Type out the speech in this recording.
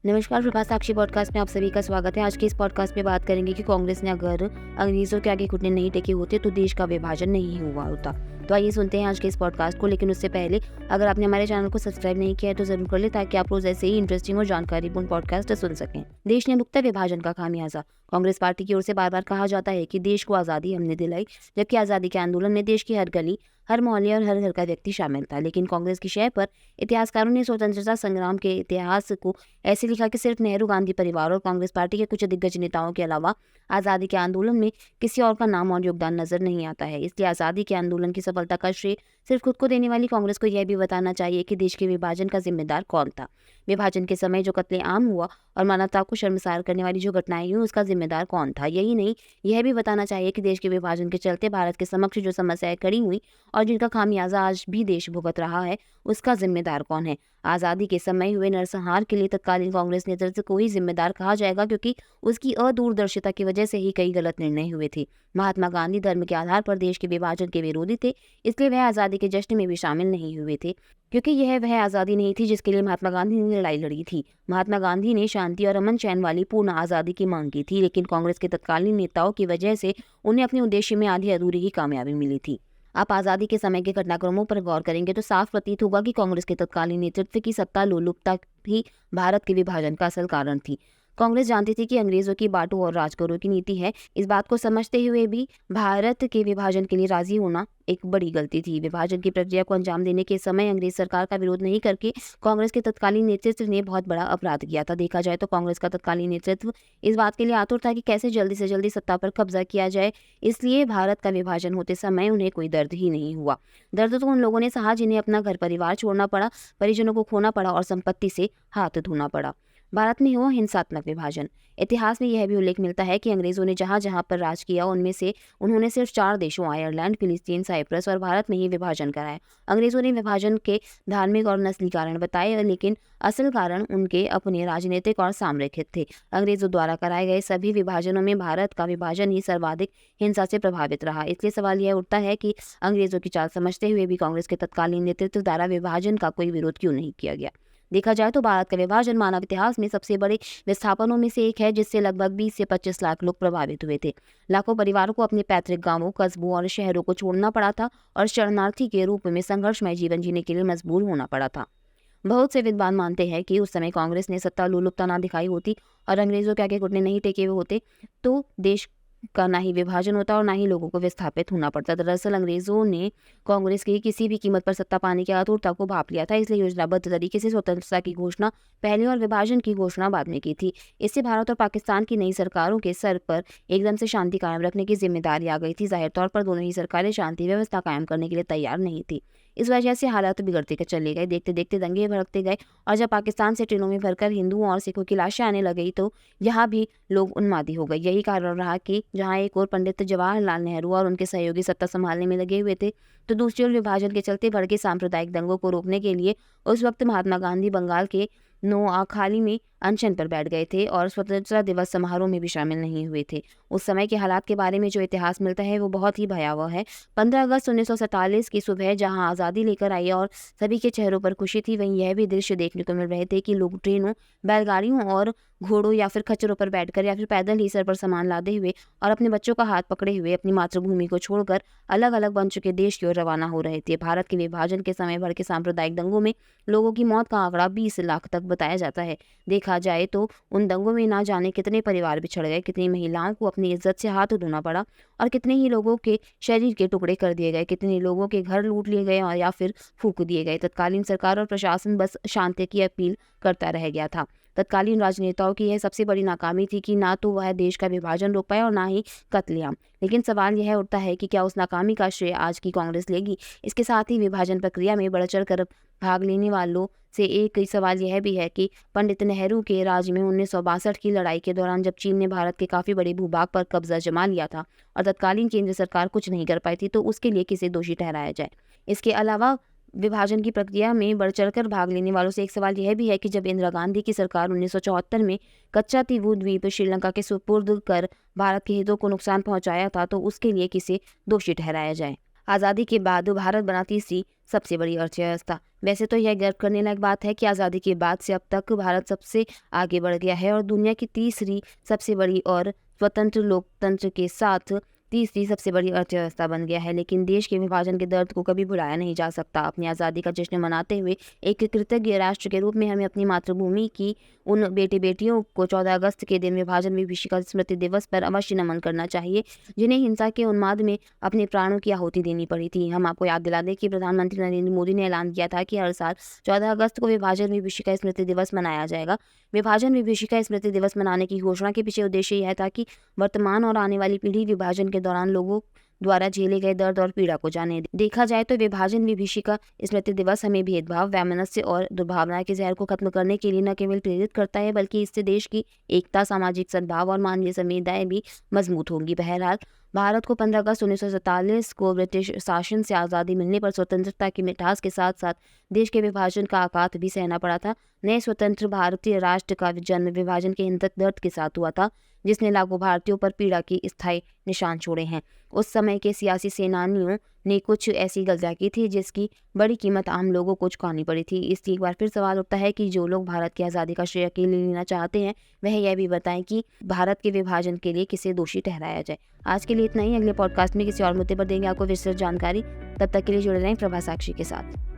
नमस्कार, प्रभा साक्षी पॉडकास्ट में आप सभी का स्वागत है। आज के इस पॉडकास्ट में बात करेंगे कि कांग्रेस ने अगर अंग्रेजों के आगे घुटने नहीं टेके होते तो देश का विभाजन नहीं हुआ होता। तो आइए सुनते हैं आज के इस पॉडकास्ट को। लेकिन उससे पहले अगर आपने हमारे चैनल को सब्सक्राइब नहीं किया है तो जरूर कर ले, ताकि आप रोज ऐसे ही इंटरेस्टिंग और जानकारीपूर्ण पॉडकास्ट सुन सकें। देश ने भुगता विभाजन का खामियाजा। कांग्रेस पार्टी की ओर से बार बार कहा जाता है कि देश को आज़ादी हमने दिलाई, जबकि आज़ादी के आंदोलन में देश की हर गली, हर मोहल्ले और हर घर का व्यक्ति शामिल था। लेकिन कांग्रेस की शय पर इतिहासकारों ने स्वतंत्रता संग्राम के इतिहास को ऐसे लिखा कि सिर्फ नेहरू गांधी परिवार और कांग्रेस पार्टी के कुछ दिग्गज नेताओं के अलावा आज़ादी के आंदोलन में किसी और का नाम और योगदान नजर नहीं आता है। इसलिए आज़ादी के आंदोलन की सफलता का श्रेय सिर्फ खुद को देने वाली कांग्रेस को यह भी बताना चाहिए कि देश के विभाजन का जिम्मेदार कौन था। विभाजन के समय जो कत्लेआम हुआ और मानवता को शर्मसार करने वाली जो घटनाएं हुई, उसका जिम्मेदार कौन था। यही नहीं, यह भी बताना चाहिए कि देश के विभाजन के चलते भारत के समक्ष जो समस्याएं खड़ी हुई और जिनका खामियाजा आज भी देश भुगत रहा है, उसका जिम्मेदार कौन है। आज़ादी के समय हुए नरसंहार के लिए तत्कालीन कांग्रेस नेतृत्व को ही जिम्मेदार कहा जाएगा, क्योंकि उसकी अदूरदर्शिता की वजह से ही कई गलत निर्णय हुए थे। महात्मा गांधी धर्म के आधार पर देश के विभाजन के विरोधी थे, इसलिए वह आज़ादी के जश्न में भी शामिल नहीं हुए थे, क्योंकि यह वह आज़ादी नहीं थी जिसके लिए महात्मा गांधी ने लड़ाई लड़ी थी। महात्मा गांधी ने शांति और अमन चैन वाली पूर्ण आज़ादी की मांग की थी, लेकिन कांग्रेस के तत्कालीन नेताओं की वजह से उन्हें अपने उद्देश्य में आधी अधूरी ही कामयाबी मिली थी। आप आज़ादी के समय के घटनाक्रमों पर गौर करेंगे तो साफ प्रतीत होगा कि कांग्रेस के तत्कालीन नेतृत्व की सत्ता लोलुपता ही भारत के विभाजन का असल कारण थी। कांग्रेस जानती थी कि अंग्रेजों की बांटो और राज करो की नीति है। इस बात को समझते हुए भी भारत के विभाजन के लिए राजी होना एक बड़ी गलती थी। विभाजन की प्रक्रिया को अंजाम देने के समय अंग्रेज सरकार का विरोध नहीं करके कांग्रेस के तत्कालीन नेतृत्व ने बहुत बड़ा अपराध किया था। देखा जाए तो कांग्रेस का तत्कालीन नेतृत्व इस बात के लिए आतुर था कि कैसे जल्दी से जल्दी सत्ता पर कब्जा किया जाए, इसलिए भारत का विभाजन होते समय उन्हें कोई दर्द ही नहीं हुआ। दर्द तो उन लोगों ने सहा जिन्हें अपना घर परिवार छोड़ना पड़ा, परिजनों को खोना पड़ा और संपत्ति से हाथ धोना पड़ा। भारत में हुआ हिंसात्मक विभाजन। इतिहास में यह भी उल्लेख मिलता है कि अंग्रेजों ने जहां जहां पर राज किया, उनमें से उन्होंने सिर्फ 4 देशों आयरलैंड, फिलिस्तीन, साइप्रस और भारत में ही विभाजन कराया। अंग्रेजों ने विभाजन के धार्मिक और नस्ली कारण बताए, लेकिन असल कारण उनके अपने राजनीतिक और सामरिक हित थे। अंग्रेजों द्वारा कराए गए सभी विभाजनों में भारत का विभाजन ही सर्वाधिक हिंसा से प्रभावित रहा। इसलिए सवाल यह उठता है कि अंग्रेजों की चाल समझते हुए भी कांग्रेस के तत्कालीन नेतृत्व द्वारा विभाजन का कोई विरोध क्यों नहीं किया गया। देखा जाए तो भारत का विभाजन मानव इतिहास में सबसे बड़े विस्थापनों में से एक है, जिससे लगभग 20 से 25 लाख लोग प्रभावित हुए थे। लाखों परिवारों को अपने पैतृक गांवों, कस्बों और शहरों को छोड़ना पड़ा था और शरणार्थी के रूप में संघर्षमय जीवन जीने के लिए मजबूर होना पड़ा था। बहुत से विद्वान मानते हैं कि उस समय कांग्रेस ने सत्ता लोलुपता ना दिखाई होती और अंग्रेजों के आगे घुटने नहीं टेके हुए होते तो देश का ना ही विभाजन होता और ना ही लोगों को विस्थापित होना पड़ता। दरअसल अंग्रेजों ने कांग्रेस की किसी भी कीमत पर सत्ता पाने की आतुरता को भांप लिया था, इसलिए योजनाबद्ध तरीके से स्वतंत्रता की घोषणा पहले और विभाजन की घोषणा बाद में की थी। इससे भारत और पाकिस्तान की नई सरकारों के सर पर एकदम से शांति कायम रखने की जिम्मेदारी आ गई थी। जाहिर तौर पर दोनों ही सरकारें शांति व्यवस्था कायम करने के लिए तैयार नहीं थी। इस वजह से हालात बिगड़ते चले गए। देखते देखते दंगे भड़कते गए और जब पाकिस्तान से ट्रेनों में भरकर हिंदुओं और सिखों की लाशें आने लगी तो यहाँ भी लोग उन्मादी हो गए। यही कारण रहा कि जहाँ एक और पंडित जवाहरलाल नेहरू और उनके सहयोगी सत्ता संभालने में लगे हुए थे, तो दूसरी ओर विभाजन के चलते भड़के सांप्रदायिक दंगों को रोकने के लिए उस वक्त महात्मा गांधी बंगाल के नोआखाली में अनशन पर बैठ गए थे और स्वतंत्रता दिवस समारोह में भी शामिल नहीं हुए थे। उस समय के हालात के बारे में जो इतिहास मिलता है वो बहुत ही भयावह है। 15 अगस्त 1947 की सुबह जहां आज़ादी लेकर आई और सभी के चेहरों पर खुशी थी, वहीं यह भी दृश्य देखने को मिल रहे थे कि लोग ट्रेनों, बैलगाड़ियों और घोड़ों या फिर खच्चरों पर बैठकर या फिर पैदल ही सर पर सामान लादे हुए और अपने बच्चों का हाथ पकड़े हुए अपनी मातृभूमि को छोड़कर अलग अलग बन चुके देश की ओर रवाना हो रहे थे। भारत के विभाजन के समय भड़के सांप्रदायिक दंगों में लोगों की मौत का आंकड़ा 20 लाख तक बताया जाता है। देखा जाए तो उन दंगों में ना जाने कितने परिवार बिछड़ गए, कितनी महिलाओं को अपनी इज्जत से हाथ धोना पड़ा और कितने ही लोगों के शरीर के टुकड़े कर दिए गए, कितने लोगों के घर लूट लिए गए और या फिर फूंक दिए गए। तत्कालीन सरकार और प्रशासन बस शांति की अपील करता रह गया था। तत्कालीन राजनेताओं की यह सबसे बड़ी नाकामी थी कि ना तो वह देश का विभाजन रोक पाए और ना ही कत्लेआम। लेकिन सवाल यह उठता है कि क्या उस नाकामी का श्रेय आज की कांग्रेस लेगी। इसके साथ ही विभाजन प्रक्रिया में बढ़ चढ़ कर भाग लेने वालों से एक सवाल यह भी है कि पंडित नेहरू के राज में 1962 की लड़ाई के दौरान जब चीन ने भारत के काफी बड़े भूभाग पर कब्जा जमा लिया था और तत्कालीन केंद्र सरकार कुछ नहीं कर पाई थी, तो उसके लिए किसे दोषी ठहराया जाए। इसके अलावा विभाजन की प्रक्रिया में बढ़ चढ़कर भाग लेने वालों से एक सवाल यह भी है कि जब इंदिरा गांधी की सरकार 1974 में कच्चा तीवू द्वीप श्रीलंका के सुपुर्द कर भारत के हितों को नुकसान पहुंचाया था, तो उसके लिए किसे दोषी ठहराया जाए। आज़ादी के बाद भारत बना तीसरी सबसे बड़ी अर्थव्यवस्था। वैसे तो यह गर्व करने लायक बात है कि आज़ादी के बाद से अब तक भारत सबसे आगे बढ़ गया है और दुनिया की तीसरी सबसे बड़ी और स्वतंत्र लोकतंत्र के साथ तीसरी सबसे बड़ी अर्थव्यवस्था बन गया है। लेकिन देश के विभाजन के दर्द को कभी भुलाया नहीं जा सकता। अपनी आज़ादी का जश्न मनाते हुए एक कृतज्ञ राष्ट्र के रूप में हमें अपनी मातृभूमि की उन बेटे बेटियों को 14 अगस्त के दिन विभाजन विभीषिका स्मृति दिवस पर अवश्य नमन करना चाहिए, जिन्हें हिंसा के उन्माद में अपने प्राणों की आहुति देनी पड़ी थी। हम आपको याद दिला दें कि प्रधानमंत्री नरेंद्र मोदी ने ऐलान किया था कि हर साल 14 अगस्त को विभाजन विभीषिका स्मृति दिवस मनाया जाएगा। विभाजन विभीषिका स्मृति दिवस मनाने की घोषणा के पीछे उद्देश्य यह था कि वर्तमान और आने वाली पीढ़ी विभाजन के दौरान लोगों द्वारा झेले गए दर्द और पीड़ा को जाने। देखा जाए तो विभाजन विभीषिका स्मृति दिवस हमें भेदभाव, वैमनस्य और दुर्भावना के जहर को खत्म करने के लिए न केवल प्रेरित करता है, बल्कि इससे देश की एकता, सामाजिक सद्भाव और मानवीय संवेदनाएं भी मजबूत होंगी। बहरहाल, भारत को 15 अगस्त 1947 को ब्रिटिश शासन से आज़ादी मिलने पर स्वतंत्रता की मिठास के साथ साथ देश के विभाजन का आघात भी सहना पड़ा था। नए स्वतंत्र भारतीय राष्ट्र का जन्म विभाजन के हिंसक दर्द के साथ हुआ था, जिसने लाखों भारतीयों पर पीड़ा की स्थायी निशान छोड़े हैं। उस समय के सियासी सेनानियों ने कुछ ऐसी गलतियां की थी जिसकी बड़ी कीमत आम लोगों को चुकानी पड़ी थी। इसलिए एक बार फिर सवाल उठता है कि जो लोग भारत की आज़ादी का श्रेय अकेले लेना चाहते हैं, वह यह भी बताएं कि भारत के विभाजन के लिए किसे दोषी ठहराया जाए। आज के लिए इतना ही। अगले पॉडकास्ट में किसी और मुद्दे पर देंगे आपको विस्तृत जानकारी। तब तक के लिए जुड़े रहें प्रभा साक्षी के साथ।